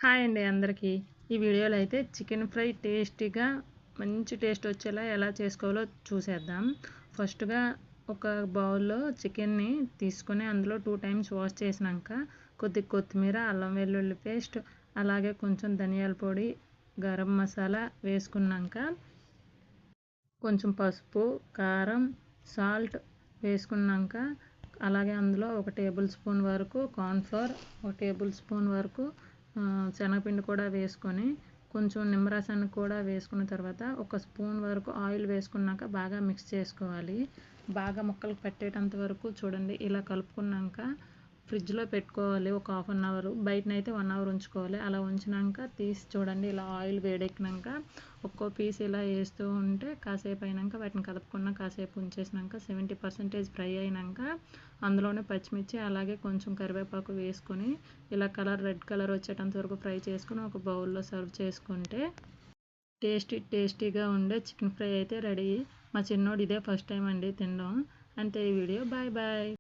Hi అండి అందరికీ. ఈ వీడియోలో అయితే చికెన్ ఫ్రై టేస్టీగా మంచి టేస్ట్ వచ్చేలా ఎలా చేసుకోవాలో చూసేద్దాం. ఫస్ట్గా ఒక బౌల్లో చికెన్ని తీసుకొని అందులో 2 టైమ్స్ వాష్ చేసినాక కొద్దిగా కొత్తిమీర, అల్లం వెల్లుల్లి పేస్ట్, అలాగే కొంచెం ధనియాల పొడి, గరం మసాలా వేసుకున్నాక కొంచెం పసుపు, కారం, సాల్ట్ వేసుకున్నాక అలాగే అందులో 1 టేబుల్ స్పూన్ వరకు కార్న్ఫ్లోర్, 1 టేబుల్ స్పూన్ వరకు శనగపిండి కూడా వేసుకొని కొంచెం నిమ్మరసాన్ని కూడా వేసుకున్న తర్వాత 1 స్పూన్ వరకు ఆయిల్ వేసుకున్నాక బాగా మిక్స్ చేసుకోవాలి. బాగా ముక్కలకు పట్టేటంత వరకు చూడండి ఇలా కలుపుకున్నాక ఫ్రిడ్జ్లో పెట్టుకోవాలి ఒక హాఫ్ అన్ అవర్. బయటనైతే 1 అవర్ ఉంచుకోవాలి. అలా ఉంచినాక తీసి చూడండి ఇలా ఆయిల్ వేడెక్కినాక ఒక్కో పీస్ ఇలా వేస్తూ ఉంటే కాసేపు అయినాక వాటిని కలుపుకున్న కాసేపు ఉంచేసినాక 70% ఫ్రై అయినాక అందులోనే పచ్చిమిర్చి అలాగే కొంచెం కరివేపాకు వేసుకొని ఇలా రెడ్ కలర్ వచ్చేటంత వరకు ఫ్రై చేసుకొని ఒక బౌల్లో సర్వ్ చేసుకుంటే టేస్టీగా ఉండే చికెన్ ఫ్రై అయితే రెడీ. మా చిన్నోడు ఇదే ఫస్ట్ టైం అండి తినడం. అంతే ఈ వీడియో. బాయ్.